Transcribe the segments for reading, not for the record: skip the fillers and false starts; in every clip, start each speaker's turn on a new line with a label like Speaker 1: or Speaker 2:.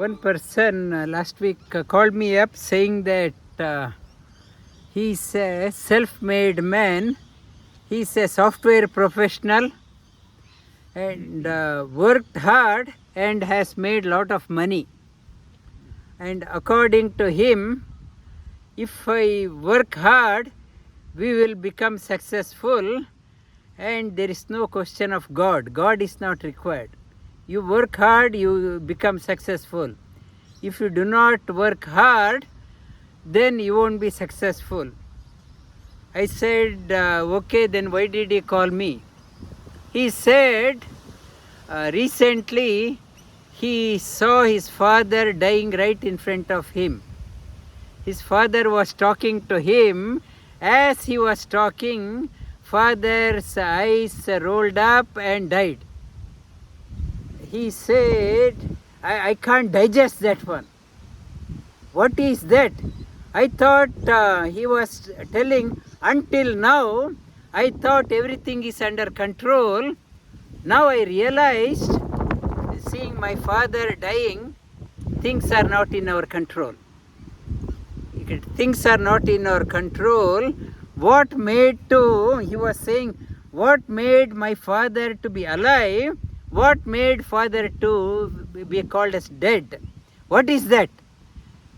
Speaker 1: One person last week called me up saying that he's a self-made man. He's a software professional and worked hard and has made lot of money. And according to him, if I work hard, we will become successful and there is no question of God. God is not required. You work hard, you become successful. If you do not work hard, then you won't be successful. I said, okay, then why did he call me? He said, recently he saw his father dying right in front of him. His father was talking to him. As he was talking, father's eyes rolled up and died. He said, I can't digest that one. What is that? I thought he was telling, until now, I thought everything is under control. Now I realized, seeing my father dying, things are not in our control. Things are not in our control. What made he was saying, what made my father to be alive? What made father to be called as dead? What is that?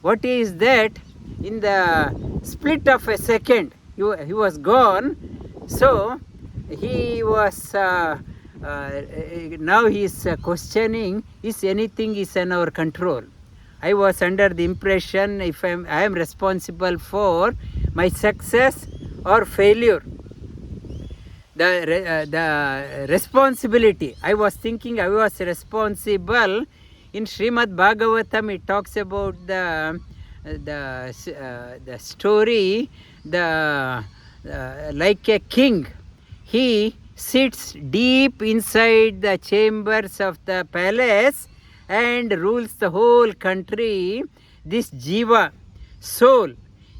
Speaker 1: What is that? In the split of a second, he was gone. So he was now he is questioning, is anything is in our control? I was under the impression if I am responsible for my success or failure. The responsibility, I was thinking I was responsible. In Srimad Bhagavatam, it talks about the story, like a king. He sits deep inside the chambers of the palace and rules the whole country. This jiva, soul,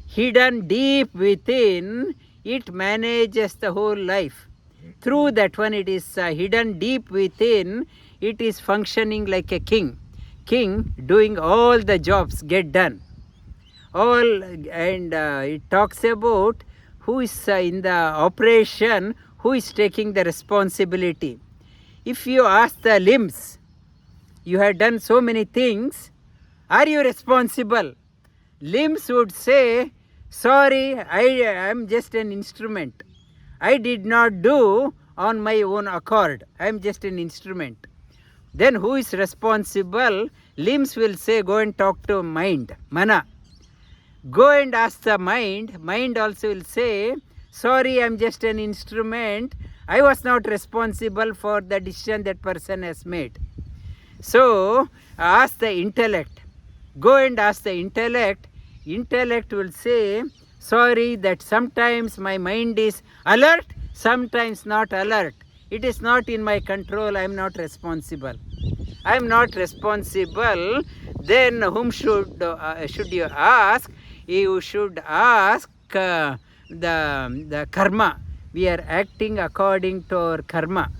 Speaker 1: hidden deep within, it manages the whole life. Through that one, it is hidden deep within, it is functioning like a king. King doing all the jobs get done. And it talks about who is in the operation, who is taking the responsibility. If you ask the limbs, you have done so many things, are you responsible? Limbs would say, sorry, I am just an instrument. I did not do on my own accord. I am just an instrument. Then who is responsible? Limbs will say, go and talk to mind, mana. Go and ask the mind. Mind also will say, sorry, I am just an instrument. I was not responsible for the decision that person has made. So ask the intellect. Go and ask the intellect. Intellect will say, sorry that sometimes my mind is alert, sometimes not alert. It is not in my control. I am not responsible. I am not responsible. Then whom should you ask? You should ask the karma. We are acting according to our karma.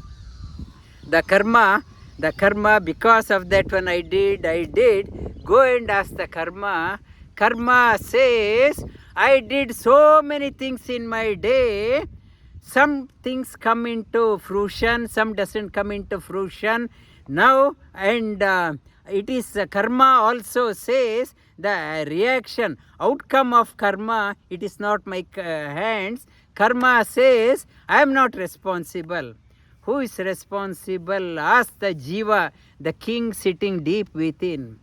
Speaker 1: The karma, because of that one I did. Go and ask the karma. Karma says, I did so many things in my day. Some things come into fruition, some doesn't come into fruition. Now, and it is karma also says the reaction, outcome of karma, it is not my hands. Karma says, I am not responsible. Who is responsible? Ask the jiva, the king sitting deep within.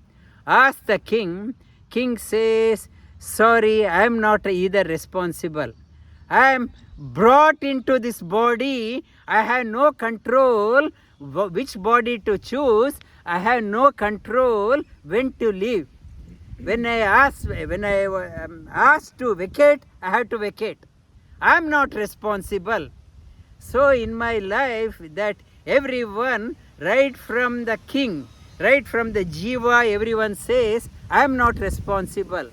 Speaker 1: Ask the king. King says, sorry, I am not either responsible. I am brought into this body. I have no control which body to choose. I have no control when to leave. When I am asked to vacate, I have to vacate. I am not responsible. So in my life, that everyone, right from the king, right from the jiva, everyone says, I am not responsible.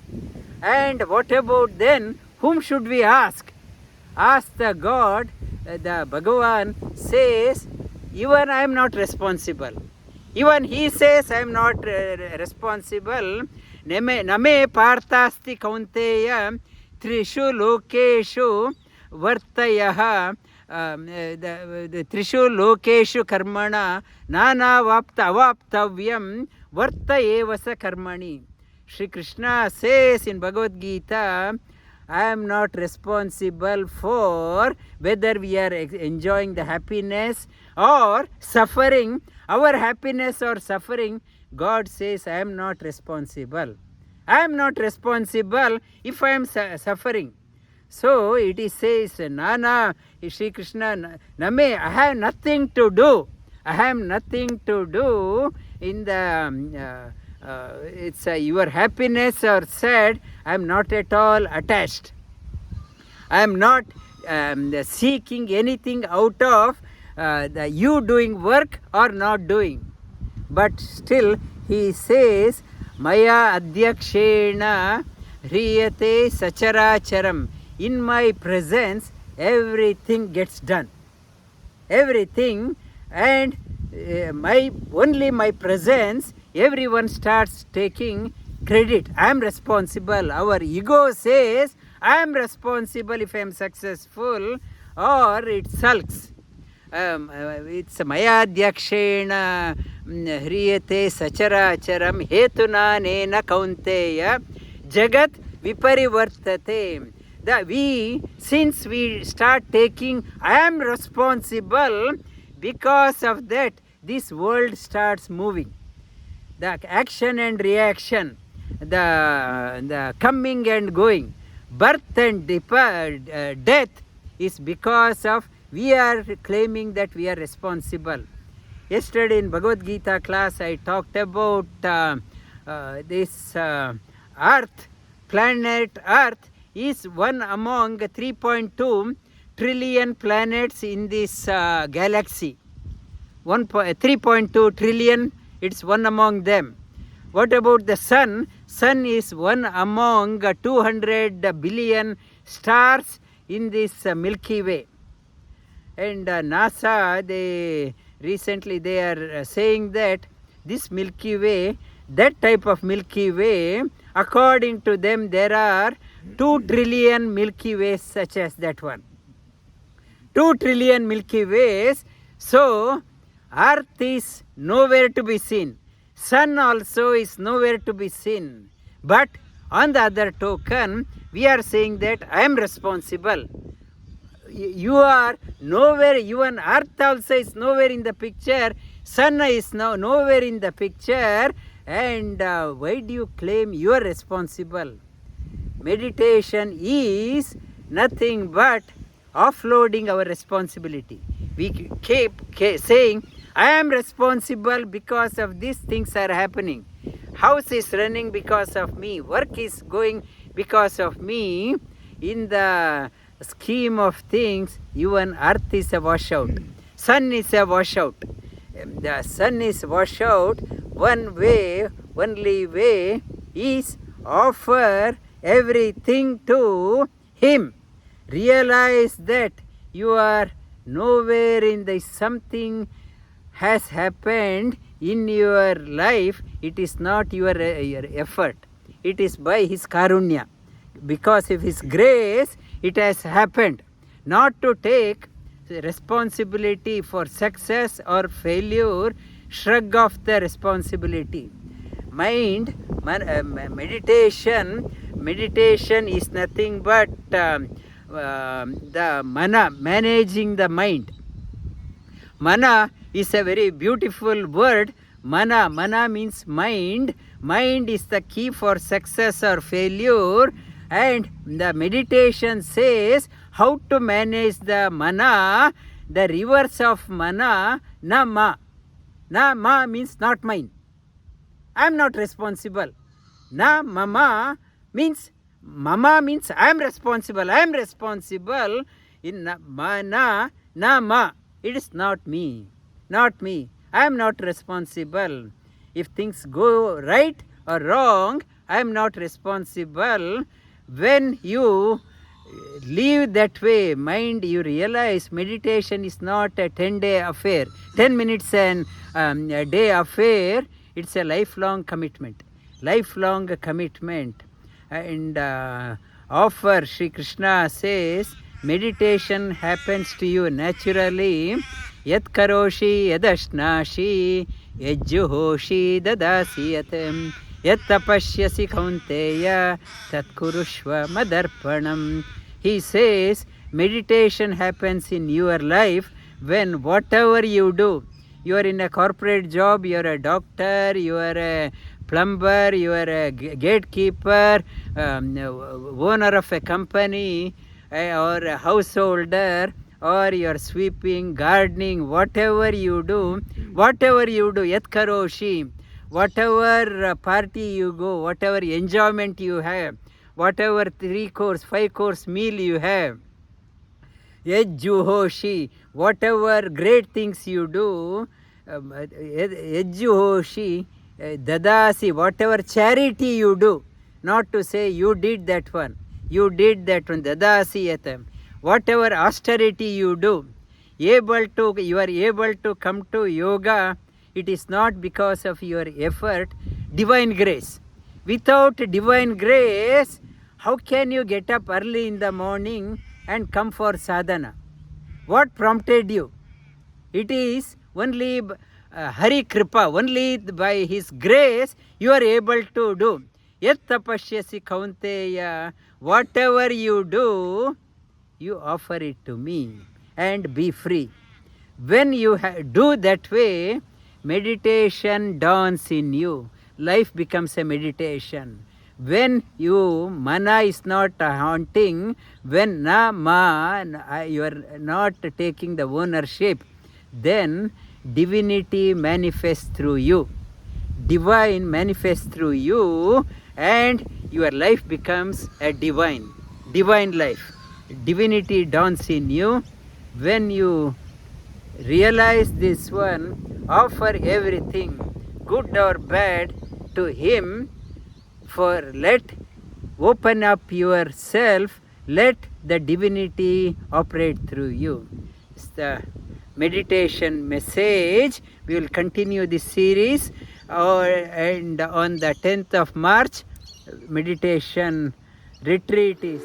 Speaker 1: And what about then? Whom should we ask? Ask the God. The Bhagavan says, even I am not responsible. Even he says, I am not responsible. Name parthasti kaunteya trishu lokeshu vartayah the trishu lokeshu karmana nana vapta avaptavyam varta evasa karmani. Shri Krishna says in Bhagavad Gita, I am not responsible for whether we are enjoying the happiness or suffering. Our happiness or suffering, God says, I am not responsible. I am not responsible if I am suffering. So it is says, Nana, Shri Krishna, Name, I have nothing to do. I have nothing to do in the, it's your happiness or sad, I am not at all attached. I am not seeking anything out of you doing work or not doing. But still he says, Maya adhyakshena hriyate sacharacharam. In my presence, everything gets done. Everything, and only my presence, everyone starts taking credit. I am responsible. Our ego says, I am responsible if I am successful, or it sulks. It's Maya Dyakshena Hriyate Sacharacharam Hetuna Nena Kaunteya Jagat Viparivartate. Since we start taking, I am responsible, because of that, this world starts moving. The action and reaction, the coming and going, birth and death is because of we are claiming that we are responsible. Yesterday in Bhagavad Gita class, I talked about this Earth, planet Earth is one among 3.2 trillion planets in this galaxy. 3.2 trillion, it's one among them. What about the sun? Sun is one among 200 billion stars in this Milky Way. And NASA, they are saying that this Milky Way, that type of Milky Way, according to them, there are 2 trillion Milky Ways such as that one. 2 trillion Milky Ways. So Earth is nowhere to be seen. Sun also is nowhere to be seen. But on the other token, we are saying that I am responsible. You are nowhere, even Earth also is nowhere in the picture. Sun is nowhere in the picture. And why do you claim you are responsible? Meditation is nothing but offloading our responsibility. We keep saying, I am responsible because of these things are happening. House is running because of me. Work is going because of me. In the scheme of things, even Earth is a washout. Sun is a washout. The sun is washout. One way, only way is offer everything to him. Realize that you are nowhere in the something has happened in your life. It is not your effort. It is by his karunya. Because of his grace, it has happened. Not to take responsibility for success or failure, shrug off the responsibility. Meditation is nothing but the mana, managing the mind. Mana is a very beautiful word. Mana means mind. Mind is the key for success or failure. And the meditation says how to manage the mana. The reverse of mana, nama. Nama means not mine. I am not responsible. Mama means I am responsible. I am responsible. In mana, nama, it is not me. Not me. I am not responsible. If things go right or wrong, I am not responsible. When you live that way, mind, you realize meditation is not a 10-day affair, 10 minutes and a day affair. It's a lifelong commitment. And offer, Sri Krishna says, meditation happens to you naturally. Yat karoshi yadashnashi yajjuhoshi dadasi yatam yat tapashyasi kaunteya tat kurushva madarpanam. He says meditation happens in your life when whatever you do, you are in a corporate job, you are a doctor, you are a plumber, you are a gatekeeper, owner of a company, or a householder, or you are sweeping, gardening, whatever you do, yat karoshi, whatever party you go, whatever enjoyment you have, whatever 3-course, 5-course meal you have, yajjuhoshi, whatever great things you do, yajjuhoshi, dadasi, whatever charity you do, not to say you did that one, dadasi yatam, whatever austerity you do, you are able to come to yoga, it is not because of your effort, divine grace. Without divine grace, how can you get up early in the morning and come for sadhana? What prompted you? It is only Hari Kripa, only by His grace you are able to do. Yat tapashyasi kaunteya, whatever you do, you offer it to me and be free. When you do that way, meditation dawns in you. Life becomes a meditation. When mana is not haunting, when you are not taking the ownership, then divinity manifests through you. Divine manifests through you, and your life becomes a divine life. Divinity dawns in you. When you realize this one, offer everything, good or bad, to Him. Open up yourself, let the divinity operate through you. It's the meditation message. We will continue this series, and on the 10th of March, meditation retreat is